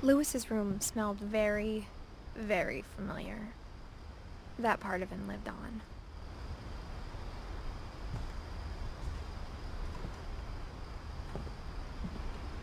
Lewis's room smelled very, very familiar. That part of him lived on.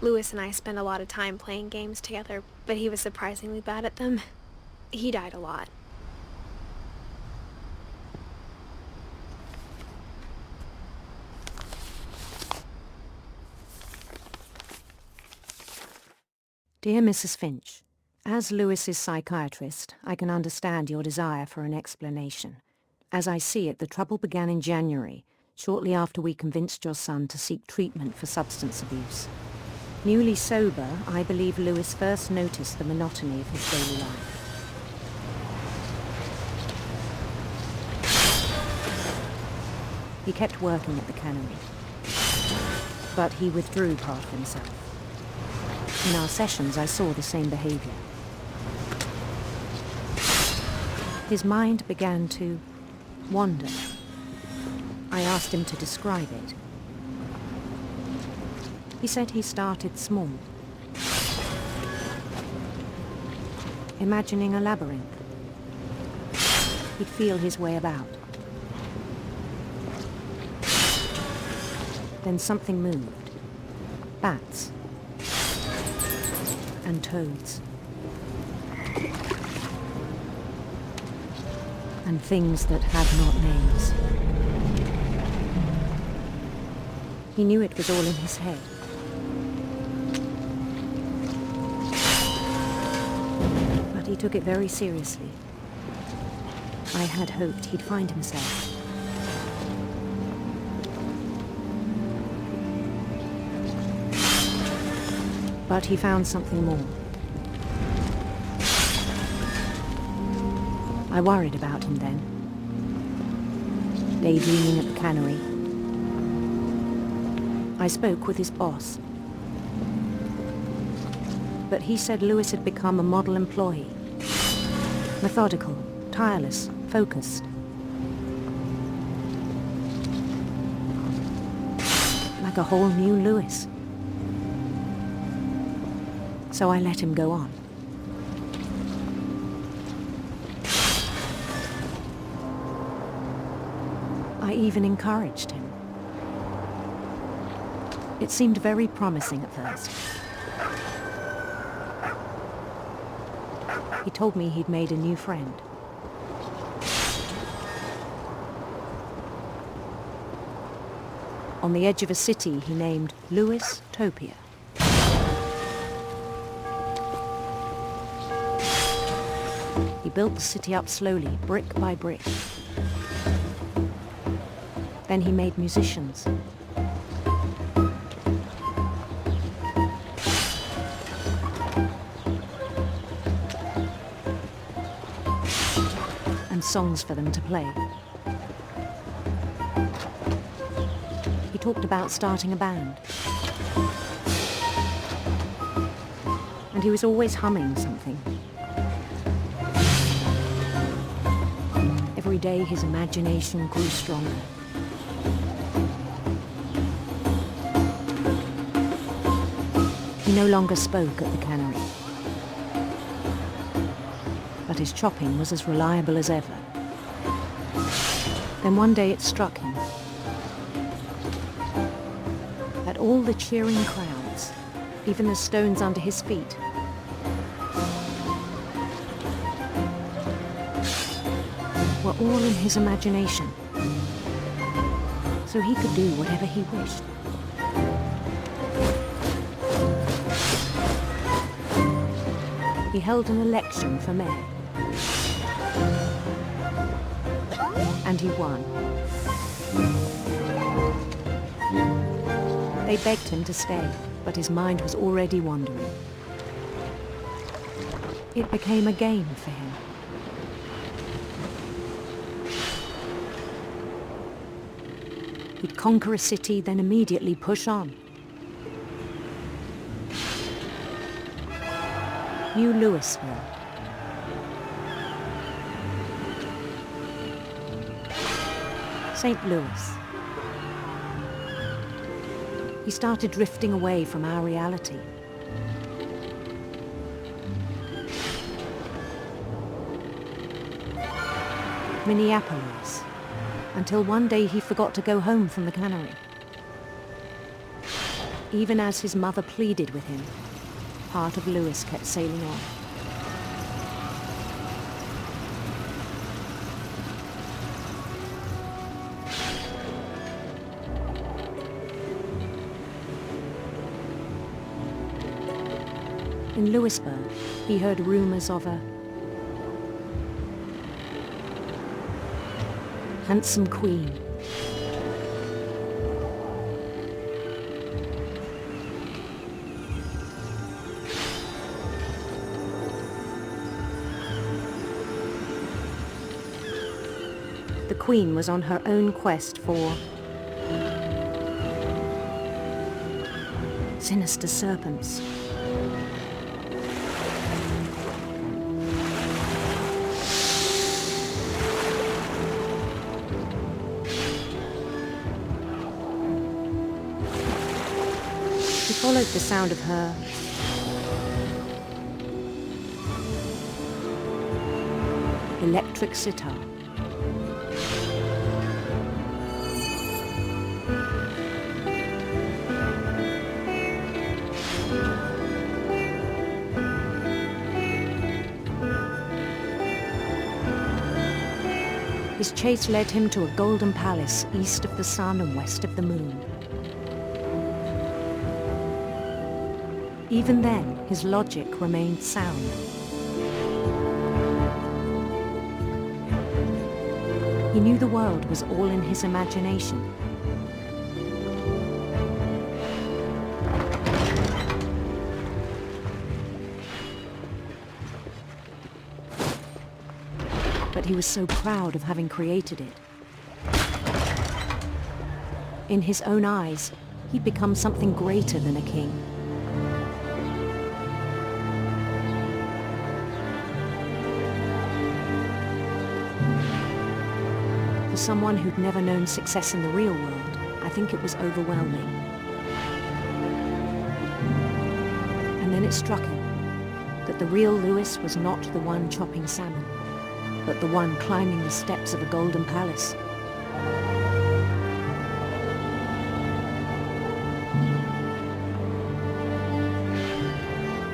Lewis and I spent a lot of time playing games together, but he was surprisingly bad at them. He died a lot. Dear Mrs. Finch, as Lewis's psychiatrist, I can understand your desire for an explanation. As I see it, the trouble began in January, shortly after we convinced your son to seek treatment for substance abuse. Newly sober, I believe Lewis first noticed the monotony of his daily life. He kept working at the cannery, but he withdrew part of himself. In our sessions, I saw the same behavior. His mind began to wander. I asked him to describe it. He said he started small, imagining a labyrinth. He'd feel his way about. Then something moved. Bats and toads and things that have not names. He knew it was all in his head. But he took it very seriously. I had hoped he'd find himself. But he found something more. I worried about him then, daydreaming at the cannery. I spoke with his boss, but he said Lewis had become a model employee, methodical, tireless, focused. Like a whole new Lewis. So I let him go on. I even encouraged him. It seemed very promising at first. He told me he'd made a new friend. On the edge of a city he named Lewis Topia. He built the city up slowly, brick by brick. Then he made musicians. And songs for them to play. He talked about starting a band. And he was always humming something. Every day his imagination grew stronger. He no longer spoke at the cannery, but his chopping was as reliable as ever. Then one day it struck him that all the cheering crowds, even the stones under his feet, were all in his imagination, so he could do whatever he wished. He held an election for mayor, and he won. They begged him to stay, but his mind was already wandering. It became a game for him. He'd conquer a city, then immediately push on. New Louisville. St. Louis. He started drifting away from our reality. Minneapolis, until one day he forgot to go home from the cannery. Even as his mother pleaded with him, part of Lewis kept sailing on. In Lewisburg, he heard rumors of a handsome queen. The queen was on her own quest for sinister serpents. He followed the sound of her electric sitar. His chase led him to a golden palace east of the sun and west of the moon. Even then, his logic remained sound. He knew the world was all in his imagination. But he was so proud of having created it. In his own eyes, he'd become something greater than a king. For someone who'd never known success in the real world, I think it was overwhelming. And then it struck him that the real Lewis was not the one chopping salmon, but the one climbing the steps of a golden palace.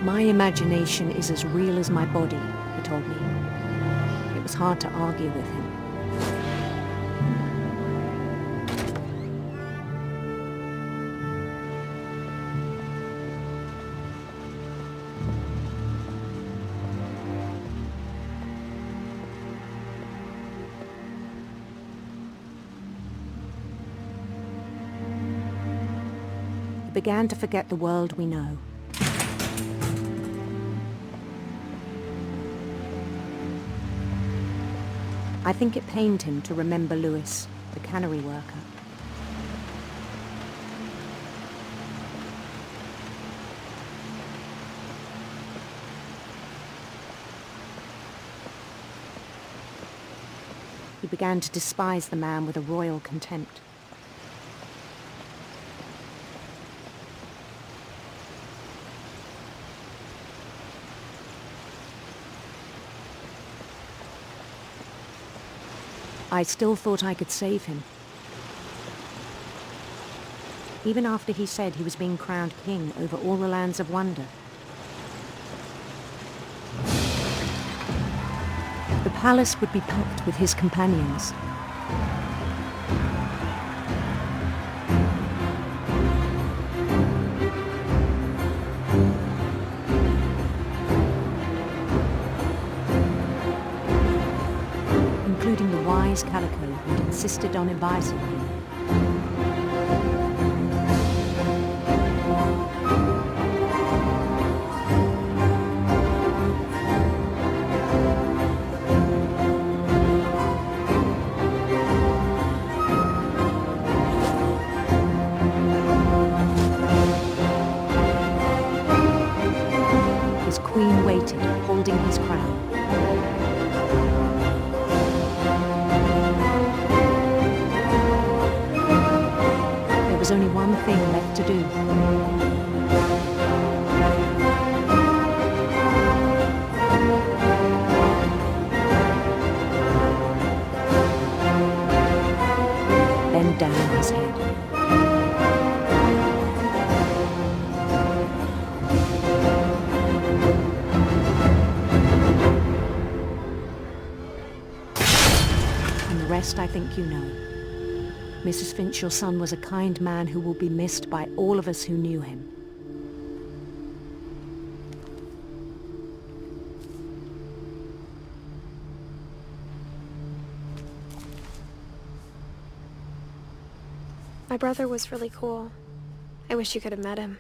My imagination is as real as my body, he told me. It was hard to argue with him. He began to forget the world we know. I think it pained him to remember Lewis, the cannery worker. He began to despise the man with a royal contempt. I still thought I could save him. Even after he said he was being crowned king over all the lands of wonder. The palace would be packed with his companions. Including the wise Calico who'd insisted on advising him. His queen waited, holding his crown. rest I think you know. Mrs. Finch, your son was a kind man who will be missed by all of us who knew him. My brother was really cool. I wish you could have met him.